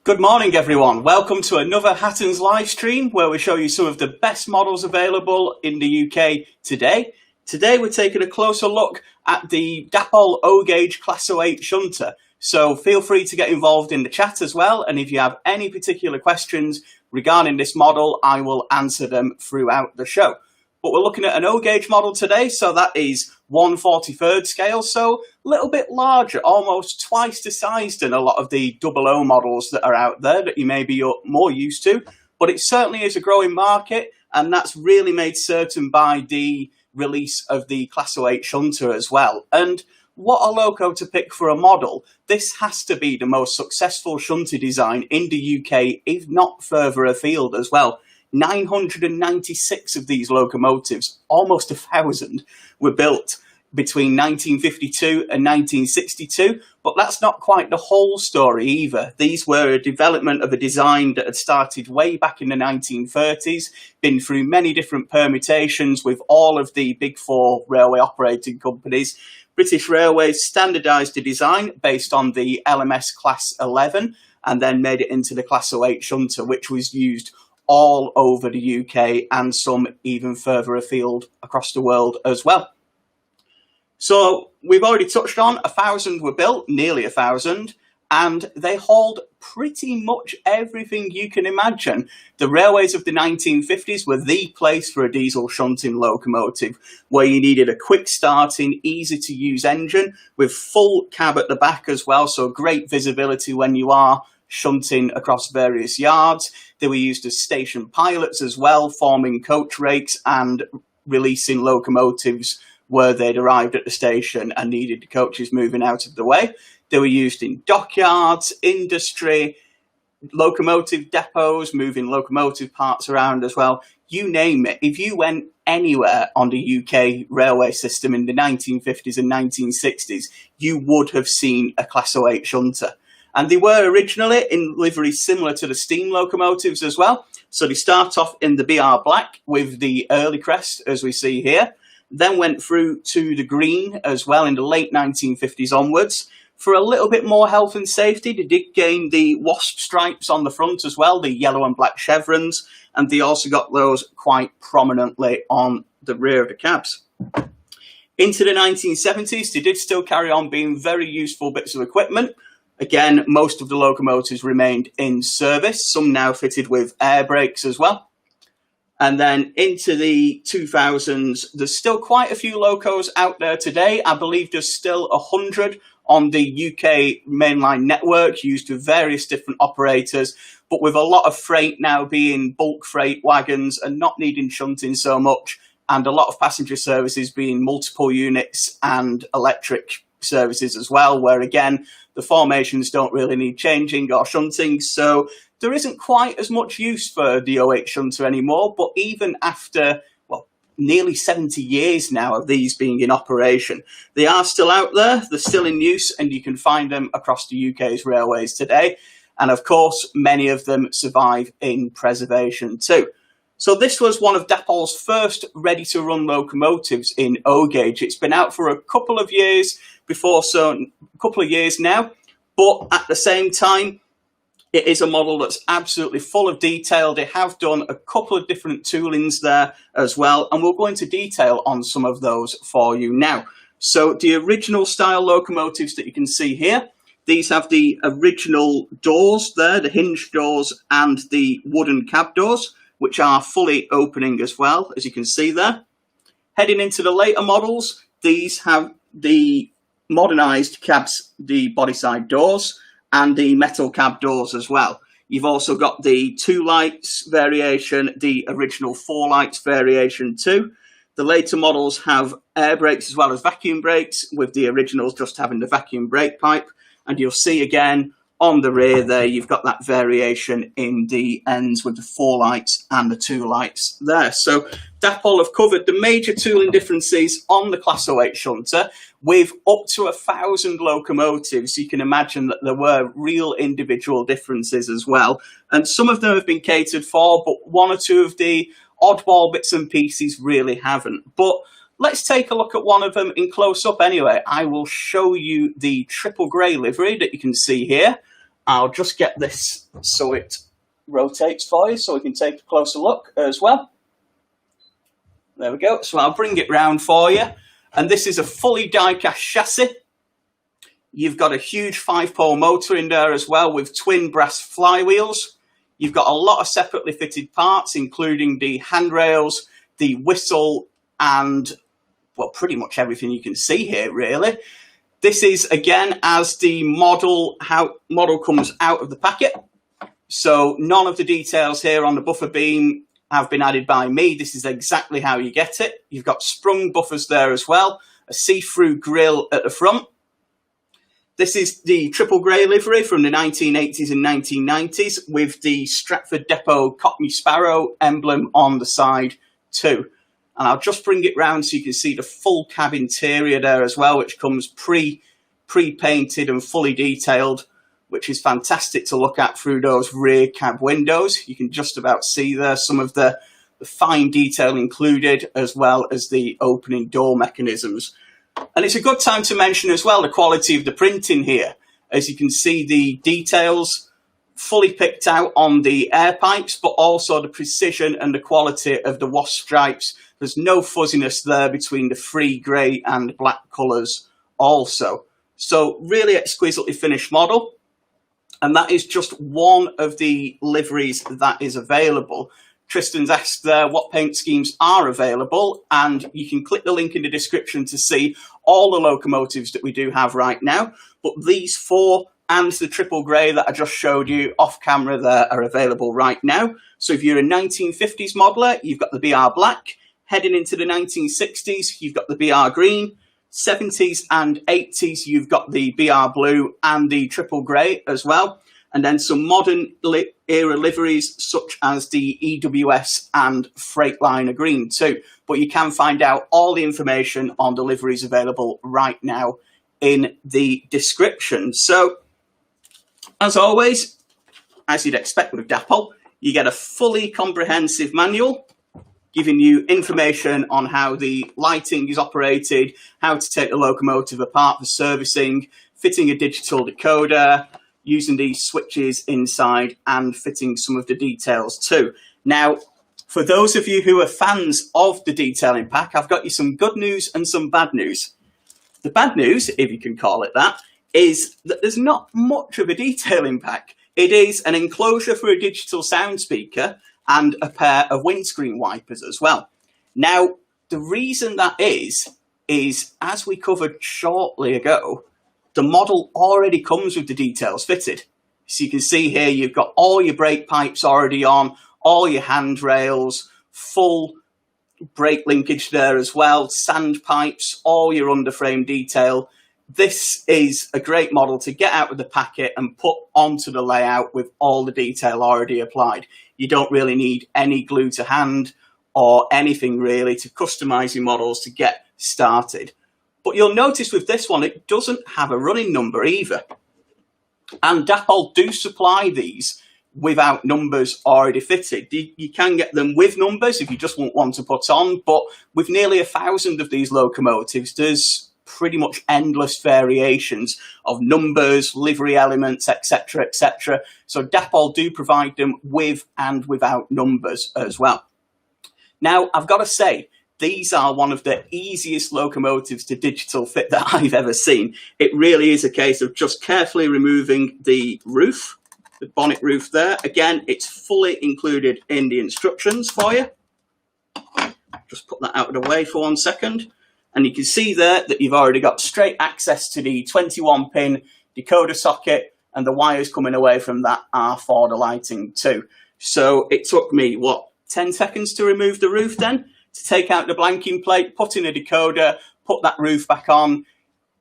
Good morning everyone, welcome to another Hatton's live stream where we show you some of the best models available in the UK today. Today we're taking a closer look at the Dapol O-Gauge Class 08 shunter, so feel free to get involved in the chat as well, and if you have any particular questions regarding this model I will answer them throughout the show. But we're looking at an O-Gauge model today, so that is 1/43 scale, so a little bit larger, almost twice the size than a lot of the O models that are out there that you may be more used to. But it certainly is a growing market, and that's really made certain by the release of the Class 08 shunter as well. And what a loco to pick for a model. This has to be the most successful shunter design in the UK, if not further afield as well. 996 of these locomotives, almost 1,000, were built between 1952 and 1962, but that's not quite the whole story either. These were a development of a design that had started way back in the 1930s, been through many different permutations with all of the big four railway operating companies. British Railways standardised the design based on the LMS Class 11 and then made it into the Class 08 shunter, which was used all over the UK and some even further afield across the world as well. So we've already touched on 1,000 were built, nearly 1,000, and they hold pretty much everything you can imagine. The railways of the 1950s were the place for a diesel shunting locomotive, where you needed a quick starting, easy to use engine with full cab at the back as well, so great visibility when you are shunting across various yards. They were used as station pilots as well, forming coach rakes and releasing locomotives where they'd arrived at the station and needed the coaches moving out of the way. They were used in dockyards, industry, locomotive depots, moving locomotive parts around as well. You name it. If you went anywhere on the UK railway system in the 1950s and 1960s, you would have seen a Class 08 shunter. And they were originally in livery similar to the steam locomotives as well. So they start off in the BR black with the early crest, as we see here, then went through to the green as well in the late 1950s onwards. For a little bit more health and safety, they did gain the wasp stripes on the front as well, the yellow and black chevrons, and they also got those quite prominently on the rear of the cabs. Into the 1970s, they did still carry on being very useful bits of equipment. Again, most of the locomotives remained in service, some now fitted with air brakes as well. And then into the 2000s, there's still quite a few locos out there today. I believe there's still 100 on the UK mainline network used with various different operators, but with a lot of freight now being bulk freight wagons and not needing shunting so much, and a lot of passenger services being multiple units and electric services as well, where again, the formations don't really need changing or shunting, so there isn't quite as much use for the 08 shunter anymore. But even after, well, nearly 70 years now of these being in operation, they are still out there, they're still in use, and you can find them across the UK's railways today. And of course, many of them survive in preservation too. So this was one of Dapol's first ready-to-run locomotives in O-Gauge. It's been out for a couple of years now, but at the same time, it is a model that's absolutely full of detail. They have done a couple of different toolings there as well, and we'll go into detail on some of those for you now. So the original style locomotives that you can see here, these have the original doors there, the hinge doors and the wooden cab doors, which are fully opening as well, as you can see there. Heading into the later models, these have the modernised cabs, the body side doors, and the metal cab doors as well. You've also got the 2 lights variation, the original 4 lights variation too. The later models have air brakes as well as vacuum brakes, with the originals just having the vacuum brake pipe. And you'll see again on the rear there, you've got that variation in the ends with the 4 lights and the 2 lights there. So Dapol have covered the major tooling differences on the Class 08 shunter with up to 1,000 locomotives. You can imagine that there were real individual differences as well. And some of them have been catered for, but 1 or 2 of the oddball bits and pieces really haven't. But let's take a look at one of them in close up anyway. I will show you the triple grey livery that you can see here. I'll just get this so it rotates for you so we can take a closer look as well. There we go. So I'll bring it round for you. And this is a fully die-cast chassis. You've got a huge 5-pole motor in there as well with twin brass flywheels. You've got a lot of separately fitted parts, including the handrails, the whistle, and, well, pretty much everything you can see here, really. This is, again, as the model comes out of the packet. So none of the details here on the buffer beam have been added by me. This is exactly how you get it. You've got sprung buffers there as well, a see-through grille at the front. This is the triple grey livery from the 1980s and 1990s with the Stratford Dapol Cockney Sparrow emblem on the side too. And I'll just bring it round so you can see the full cab interior there as well, which comes pre-painted and fully detailed, which is fantastic to look at through those rear cab windows. You can just about see there some of the fine detail included, as well as the opening door mechanisms. And it's a good time to mention as well the quality of the printing here. As you can see, the details fully picked out on the air pipes, but also the precision and the quality of the wasp stripes. There's no fuzziness there between the free grey and black colours also. So really exquisitely finished model. And that is just one of the liveries that is available. Tristan's asked there what paint schemes are available, and you can click the link in the description to see all the locomotives that we do have right now. But these 4 and the triple grey that I just showed you off camera there are available right now. So if you're a 1950s modeler, you've got the BR Black. Heading into the 1960s, you've got the BR Green. 70s and 80s, you've got the BR Blue and the triple grey as well. And then some modern era liveries such as the EWS and Freightliner Green too. But you can find out all the information on the liveries available right now in the description. So, as always, as you'd expect with Dapol, you get a fully comprehensive manual giving you information on how the lighting is operated, how to take the locomotive apart for servicing, fitting a digital decoder, using these switches inside, and fitting some of the details too. Now, for those of you who are fans of the detailing pack, I've got you some good news and some bad news. The bad news, if you can call it that, is that there's not much of a detailing pack. It is an enclosure for a digital sound speaker and a pair of windscreen wipers as well. Now, the reason that is as we covered shortly ago, the model already comes with the details fitted. So you can see here, you've got all your brake pipes already on, all your handrails, full brake linkage there as well, sand pipes, all your underframe detail. This is a great model to get out of the packet and put onto the layout with all the detail already applied. You don't really need any glue to hand or anything really to customize your models to get started. But you'll notice with this one, it doesn't have a running number either. And Dapol do supply these without numbers already fitted. You can get them with numbers if you just want one to put on, but with nearly 1,000 of these locomotives, there's pretty much endless variations of numbers, livery elements, etc., etc. So Dapol do provide them with and without numbers as well. Now, I've got to say, these are one of the easiest locomotives to digital fit that I've ever seen. It really is a case of just carefully removing the roof, the bonnet roof there. Again, it's fully included in the instructions for you. Just put that out of the way for 1 second. And you can see there that you've already got straight access to the 21-pin decoder socket, and the wires coming away from that are for the lighting too. So it took me, what, 10 seconds to remove the roof then? To take out the blanking plate, put in a decoder, put that roof back on.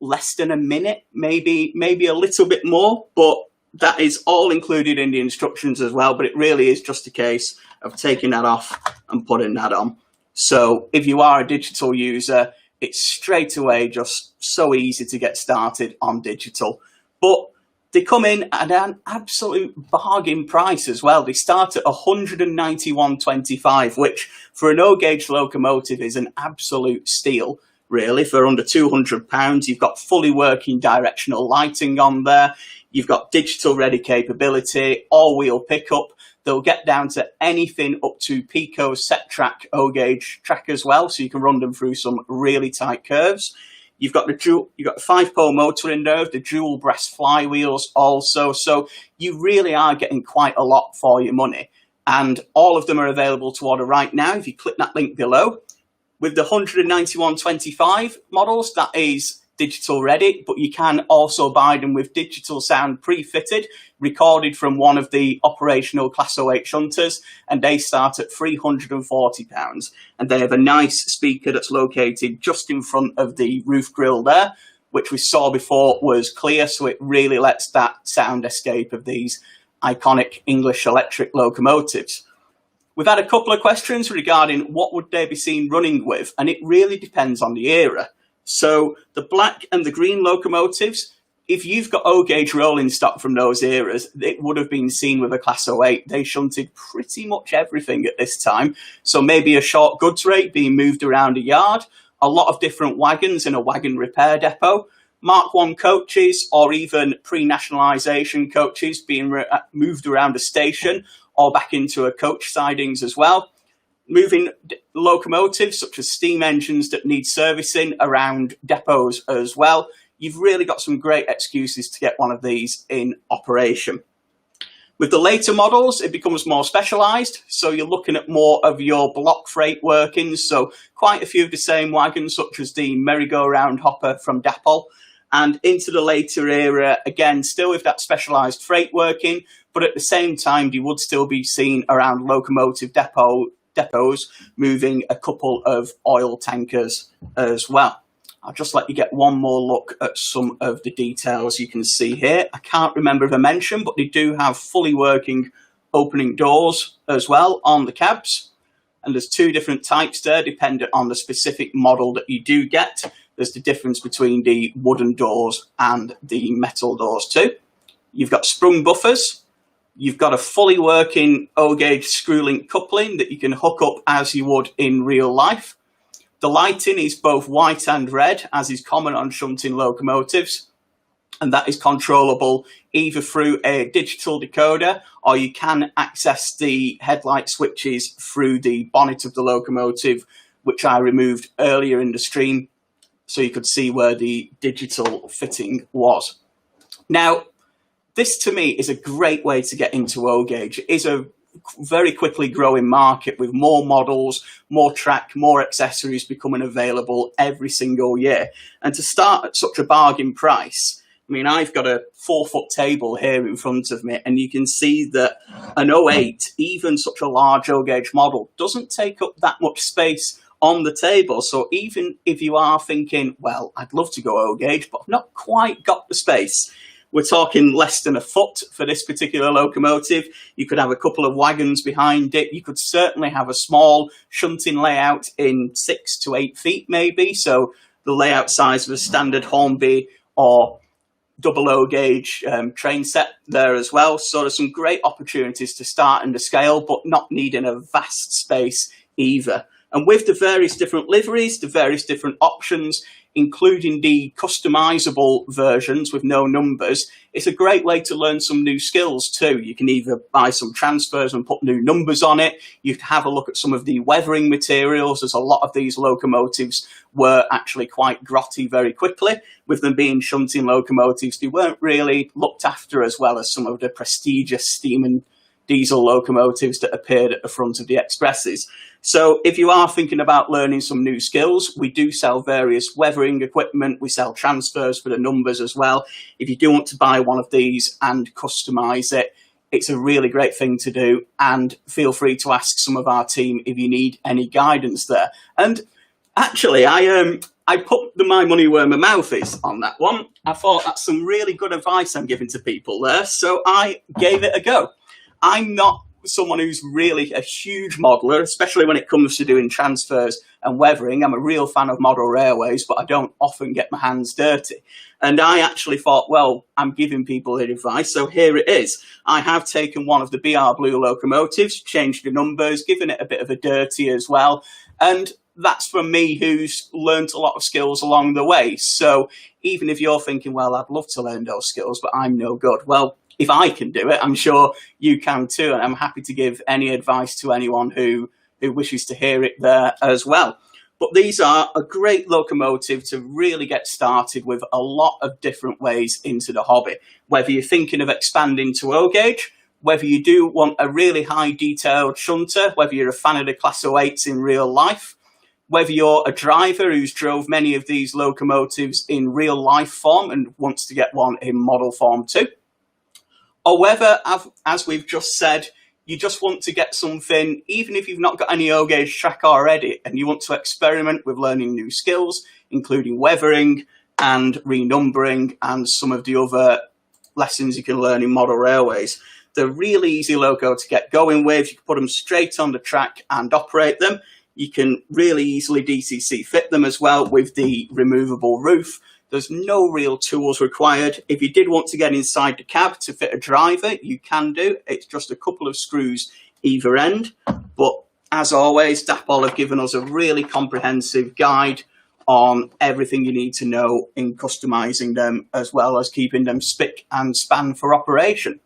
Less than a minute, maybe a little bit more, but that is all included in the instructions as well. But it really is just a case of taking that off and putting that on. So if you are a digital user, it's straight away just so easy to get started on digital. But they come in at an absolute bargain price as well. They start at $191.25, which for an O-gauge locomotive is an absolute steal, really. For under £200, you've got fully working directional lighting on there. You've got digital ready capability, all-wheel pickup. They'll get down to anything up to Pico set track O-gauge track as well, so you can run them through some really tight curves. You've got the 5-pole motor in there, the dual brass flywheels also, so you really are getting quite a lot for your money. And all of them are available to order right now if you click that link below. With the 19125 models, that is digital ready, but you can also buy them with digital sound pre-fitted, recorded from one of the operational Class 08 shunters, and they start at £340. And they have a nice speaker that's located just in front of the roof grille there, which we saw before was clear, so it really lets that sound escape of these iconic English electric locomotives. We've had a couple of questions regarding what would they be seen running with, and it really depends on the era. So the black and the green locomotives, if you've got O-gauge rolling stock from those eras, it would have been seen with a Class 08. They shunted pretty much everything at this time. So maybe a short goods rate being moved around a yard, a lot of different wagons in a wagon repair depot, Mark I coaches or even pre-nationalisation coaches being moved around a station or back into a coach sidings as well. Moving locomotives such as steam engines that need servicing around depots as well. You've really got some great excuses to get one of these in operation. With the later models, it becomes more specialised. So you're looking at more of your block freight workings. So quite a few of the same wagons, such as the merry-go-round hopper from Dapol. And into the later era, again, still with that specialised freight working, but at the same time, you would still be seen around locomotive depots moving a couple of oil tankers as well. I'll just let you get one more look at some of the details you can see here. I can't remember if I mentioned, but they do have fully working opening doors as well on the cabs. And there's two different types there, dependent on the specific model that you do get. There's the difference between the wooden doors and the metal doors too. You've got sprung buffers. You've got a fully working O-gauge screw-link coupling that you can hook up as you would in real life. The lighting is both white and red, as is common on shunting locomotives. And that is controllable either through a digital decoder, or you can access the headlight switches through the bonnet of the locomotive, which I removed earlier in the stream, so you could see where the digital fitting was. Now, this to me is a great way to get into O-gauge. It is a very quickly growing market with more models, more track, more accessories becoming available every single year. And to start at such a bargain price, I mean, I've got a 4-foot table here in front of me, and you can see that an 08, even such a large O-gauge model, doesn't take up that much space on the table. So even if you are thinking, well, I'd love to go O-gauge, but I've not quite got the space, we're talking less than a foot for this particular locomotive. You could have a couple of wagons behind it. You could certainly have a small shunting layout in 6 to 8 feet maybe. So the layout size of a standard Hornby or double O-gauge train set there as well. So there's some great opportunities to start and to scale, but not needing a vast space either. And with the various different liveries, the various different options, including the customizable versions with no numbers, it's a great way to learn some new skills too. You can either buy some transfers and put new numbers on it. You can have a look at some of the weathering materials, as a lot of these locomotives were actually quite grotty very quickly. With them being shunting locomotives, they weren't really looked after as well as some of the prestigious steam and diesel locomotives that appeared at the front of the expresses. So if you are thinking about learning some new skills, we do sell various weathering equipment. We sell transfers for the numbers as well. If you do want to buy one of these and customize it, it's a really great thing to do. And feel free to ask some of our team if you need any guidance there. And actually, I put my money where my mouth is on that one. I thought that's some really good advice I'm giving to people there. So I gave it a go. I'm not someone who's really a huge modeler, especially when it comes to doing transfers and weathering. I'm a real fan of model railways, but I don't often get my hands dirty. And I actually thought, well, I'm giving people advice, so here it is. I have taken one of the BR Blue locomotives, changed the numbers, given it a bit of a dirty as well. And that's from me, who's learned a lot of skills along the way. So even if you're thinking, well, I'd love to learn those skills, but I'm no good. Well, if I can do it, I'm sure you can too. And I'm happy to give any advice to anyone who wishes to hear it there as well. But these are a great locomotive to really get started with a lot of different ways into the hobby. Whether you're thinking of expanding to O gauge, whether you do want a really high detailed shunter, whether you're a fan of the Class 08s in real life, whether you're a driver who's drove many of these locomotives in real life form and wants to get one in model form too, or whether, as we've just said, you just want to get something, even if you've not got any O gauge track already, and you want to experiment with learning new skills, including weathering and renumbering and some of the other lessons you can learn in model railways. They're really easy loco to get going with. You can put them straight on the track and operate them. You can really easily DCC fit them as well with the removable roof. There's no real tools required. If you did want to get inside the cab to fit a driver, you can do. It's just a couple of screws either end. But as always, Dapol have given us a really comprehensive guide on everything you need to know in customizing them, as well as keeping them spick and span for operation.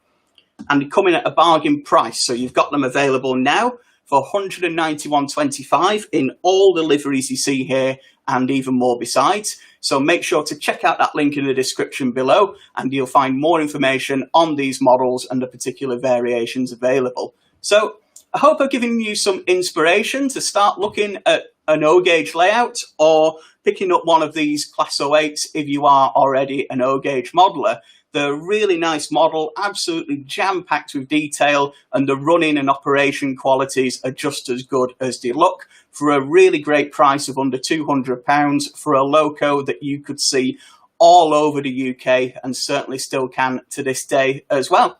And they're coming at a bargain price. So you've got them available now for $191.25 in all the liveries you see here and even more besides. So make sure to check out that link in the description below, and you'll find more information on these models and the particular variations available. So I hope I've given you some inspiration to start looking at an O gauge layout, or picking up one of these Class 08s if you are already an O gauge modeler. They're a really nice model, absolutely jam-packed with detail, and the running and operation qualities are just as good as they look, for a really great price of under £200 for a loco that you could see all over the UK, and certainly still can to this day as well.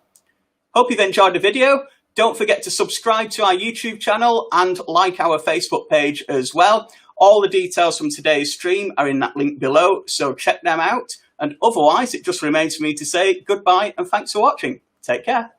Hope you've enjoyed the video. Don't forget to subscribe to our YouTube channel and like our Facebook page as well. All the details from today's stream are in that link below, so check them out. And otherwise, it just remains for me to say goodbye and thanks for watching. Take care.